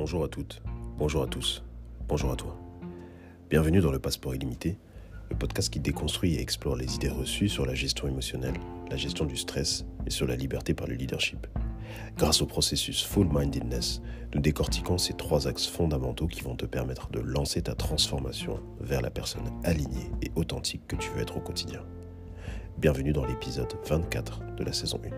Bonjour à toutes, bonjour à tous, bonjour à toi. Bienvenue dans le Passeport illimité, le podcast qui déconstruit et explore les idées reçues sur la gestion émotionnelle, la gestion du stress et sur la liberté par le leadership. Grâce au processus Full Mindedness, nous décortiquons ces 3 axes fondamentaux qui vont te permettre de lancer ta transformation vers la personne alignée et authentique que tu veux être au quotidien. Bienvenue dans l'épisode 24 de la saison 1.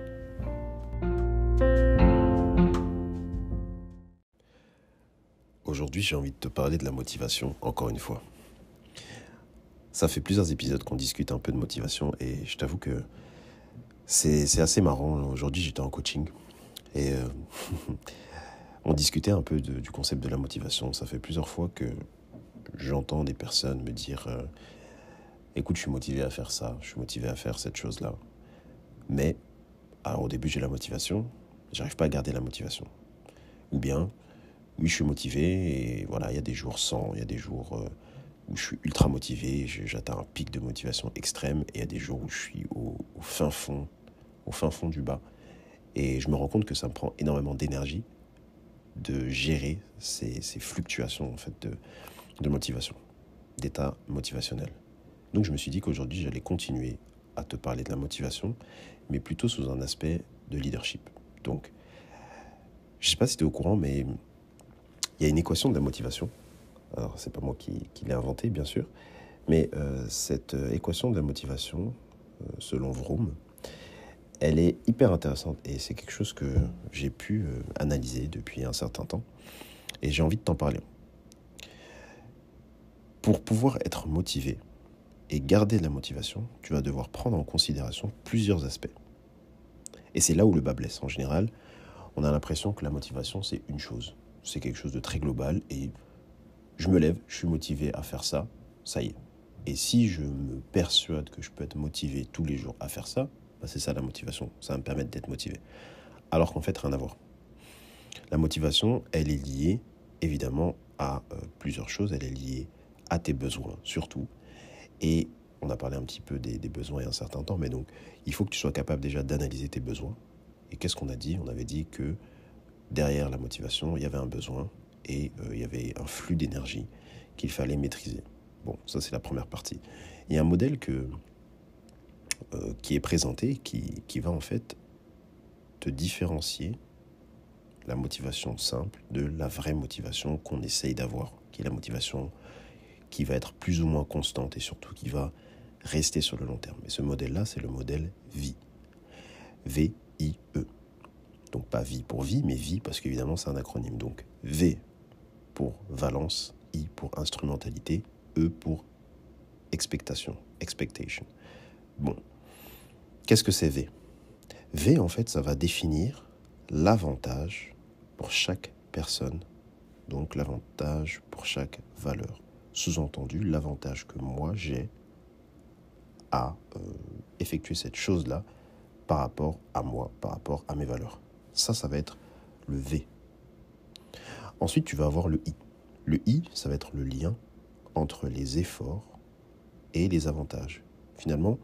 Aujourd'hui, j'ai envie de te parler de la motivation, encore une fois. Ça fait plusieurs épisodes qu'on discute un peu de motivation et je t'avoue que c'est assez marrant. Aujourd'hui, j'étais en coaching et on discutait un peu du concept de la motivation. Ça fait plusieurs fois que j'entends des personnes me dire écoute, je suis motivé à faire ça, je suis motivé à faire cette chose-là. Mais alors, au début, j'ai la motivation, j'arrive pas à garder la motivation. Ou bien, oui, je suis motivé et voilà, il y a des jours sans, il y a des jours où je suis ultra motivé, j'atteins un pic de motivation extrême et il y a des jours où je suis au fin fond du bas. Et je me rends compte que ça me prend énormément d'énergie de gérer ces fluctuations en fait, de motivation, d'état motivationnel. Donc je me suis dit qu'aujourd'hui, j'allais continuer à te parler de la motivation, mais plutôt sous un aspect de leadership. Donc, je ne sais pas si tu es au courant, mais il y a une équation de la motivation. Alors, c'est pas moi qui l'ai inventée, bien sûr, mais cette équation de la motivation, selon Vroom, elle est hyper intéressante et c'est quelque chose que j'ai pu analyser depuis un certain temps et j'ai envie de t'en parler. Pour pouvoir être motivé et garder de la motivation, tu vas devoir prendre en considération plusieurs aspects. Et c'est là où le bas blesse. En général, on a l'impression que la motivation, c'est une chose. C'est quelque chose de très global et je me lève, je suis motivé à faire ça, ça y est. Et si je me persuade que je peux être motivé tous les jours à faire ça, bah c'est ça la motivation, ça va me permettre d'être motivé. Alors qu'en fait, rien à voir. La motivation, elle est liée évidemment à plusieurs choses, elle est liée à tes besoins surtout. Et on a parlé un petit peu des besoins il y a un certain temps, mais donc il faut que tu sois capable déjà d'analyser tes besoins. Et qu'est-ce qu'on a dit ? On avait dit que derrière la motivation, il y avait un besoin et il y avait un flux d'énergie qu'il fallait maîtriser. Bon, ça c'est la première partie. Il y a un modèle qui est présenté qui va en fait te différencier la motivation simple de la vraie motivation qu'on essaye d'avoir, qui est la motivation qui va être plus ou moins constante et surtout qui va rester sur le long terme. Et ce modèle-là, c'est le modèle VIE. V-I-E. Donc pas vie pour vie, mais vie parce qu'évidemment c'est un acronyme. Donc V pour valence, I pour instrumentalité, E pour expectation. Bon, qu'est-ce que c'est V ? V en fait ça va définir l'avantage pour chaque personne, donc l'avantage pour chaque valeur. Sous-entendu, l'avantage que moi j'ai à effectuer cette chose-là par rapport à moi, par rapport à mes valeurs. Ça va être le V. Ensuite, tu vas avoir le I. Le I, ça va être le lien entre les efforts et les avantages. Finalement,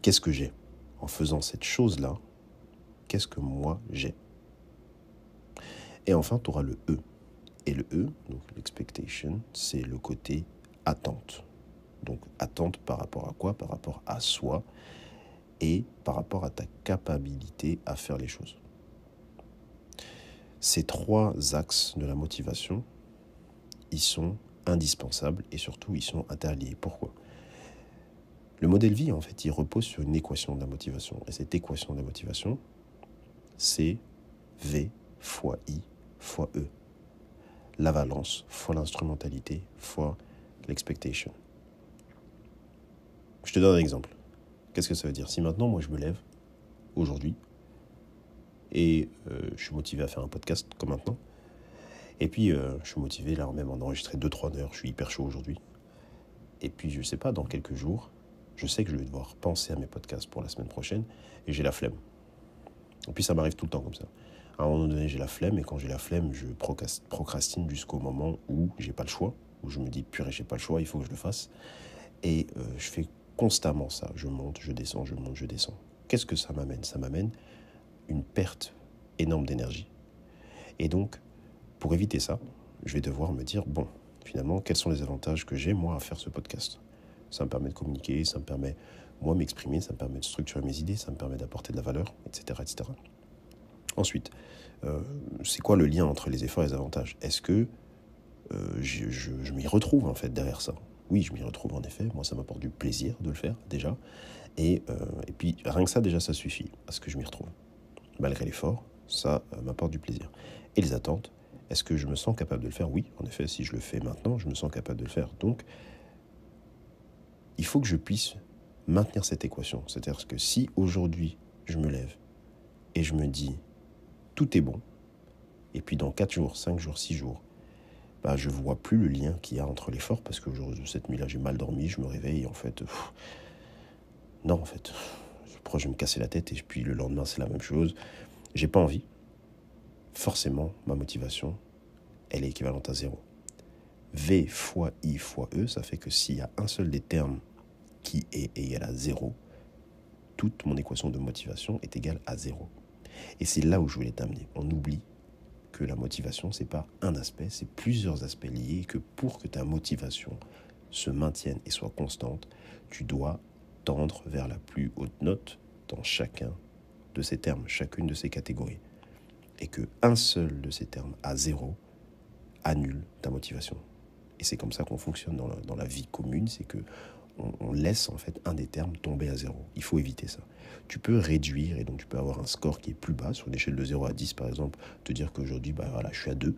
qu'est-ce que j'ai ? En faisant cette chose-là, qu'est-ce que moi j'ai ? Et enfin, tu auras le E. Et le E, donc l'expectation, c'est le côté attente. Donc attente par rapport à quoi ? Par rapport à soi et par rapport à ta capacité à faire les choses. Ces 3 axes de la motivation, ils sont indispensables et surtout ils sont interliés. Pourquoi ? Le modèle vie, en fait, il repose sur une équation de la motivation. Et cette équation de la motivation, c'est V fois I fois E. La valence fois l'instrumentalité fois l'expectation. Je te donne un exemple. Qu'est-ce que ça veut dire ? Si maintenant, moi, je me lève aujourd'hui et je suis motivé à faire un podcast comme maintenant, et puis je suis motivé là même à en enregistrer 2-3 heures, je suis hyper chaud aujourd'hui, et puis je sais pas, dans quelques jours, je sais que je vais devoir penser à mes podcasts pour la semaine prochaine, et j'ai la flemme. Et puis ça m'arrive tout le temps comme ça. À un moment donné, j'ai la flemme, et quand j'ai la flemme, je procrastine jusqu'au moment où j'ai pas le choix, où je me dis, purée, j'ai pas le choix, il faut que je le fasse. Et je fais constamment ça. Je monte, je descends, je monte, je descends. Qu'est-ce que ça m'amène ? Ça m'amène une perte énorme d'énergie. Et donc, pour éviter ça, je vais devoir me dire, bon, finalement, quels sont les avantages que j'ai, moi, à faire ce podcast ? Ça me permet de communiquer, ça me permet, moi, de m'exprimer, ça me permet de structurer mes idées, ça me permet d'apporter de la valeur, etc. etc. Ensuite, c'est quoi le lien entre les efforts et les avantages ? Est-ce que je m'y retrouve, en fait, derrière ça ? Oui, je m'y retrouve, en effet. Moi, ça m'apporte du plaisir de le faire, déjà. Et puis, rien que ça, déjà, ça suffit à ce que je m'y retrouve. Malgré l'effort, ça m'apporte du plaisir. Et les attentes, est-ce que je me sens capable de le faire ? Oui, en effet, si je le fais maintenant, je me sens capable de le faire. Donc, il faut que je puisse maintenir cette équation. C'est-à-dire que si aujourd'hui, je me lève et je me dis, tout est bon, et puis dans 4 jours, 5 jours, 6 jours, je ne vois plus le lien qu'il y a entre l'effort, parce qu'aujourd'hui, cette nuit-là, j'ai mal dormi, je me réveille, et en fait, non, en fait, je vais me casser la tête, et puis le lendemain, c'est la même chose. J'ai pas envie. Forcément, ma motivation, elle est équivalente à 0. V fois I fois E, ça fait que s'il y a un seul des termes qui est égal à 0, toute mon équation de motivation est égale à 0. Et c'est là où je voulais t'amener. On oublie que la motivation, c'est pas un aspect, c'est plusieurs aspects liés, et que pour que ta motivation se maintienne et soit constante, tu dois tendre vers la plus haute note dans chacun de ces termes, chacune de ces catégories. Et qu'un seul de ces termes à 0 annule ta motivation. Et c'est comme ça qu'on fonctionne dans la vie commune, c'est que on laisse en fait un des termes tomber à 0. Il faut éviter ça. Tu peux réduire, et donc tu peux avoir un score qui est plus bas, sur une échelle de 0 à 10 par exemple, te dire qu'aujourd'hui, je suis à 2.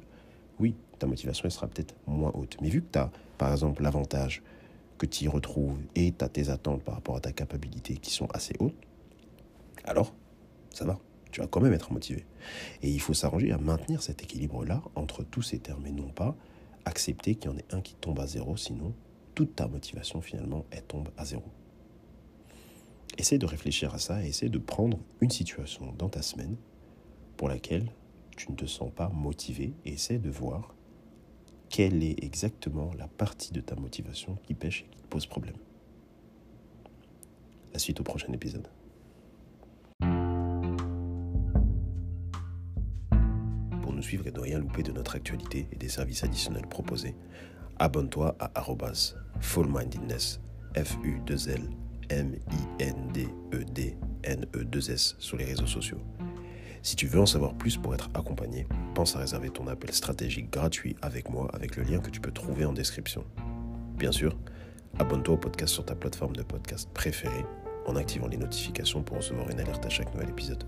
Oui, ta motivation elle sera peut-être moins haute. Mais vu que tu as, par exemple, l'avantage que tu y retrouves et tu as tes attentes par rapport à ta capacité qui sont assez hautes, alors ça va. Tu vas quand même être motivé. Et il faut s'arranger à maintenir cet équilibre-là entre tous ces termes et non pas accepter qu'il y en ait un qui tombe à 0, sinon toute ta motivation finalement, elle tombe à 0. Essaie de réfléchir à ça et essaie de prendre une situation dans ta semaine pour laquelle tu ne te sens pas motivé et essaie de voir quelle est exactement la partie de ta motivation qui pêche et qui te pose problème. La suite au prochain épisode. Pour nous suivre et ne rien louper de notre actualité et des services additionnels proposés, abonne-toi à @fullmindedness, FULMINDEDNE2S sur les réseaux sociaux. Si tu veux en savoir plus pour être accompagné, pense à réserver ton appel stratégique gratuit avec moi avec le lien que tu peux trouver en description. Bien sûr, abonne-toi au podcast sur ta plateforme de podcast préférée en activant les notifications pour recevoir une alerte à chaque nouvel épisode.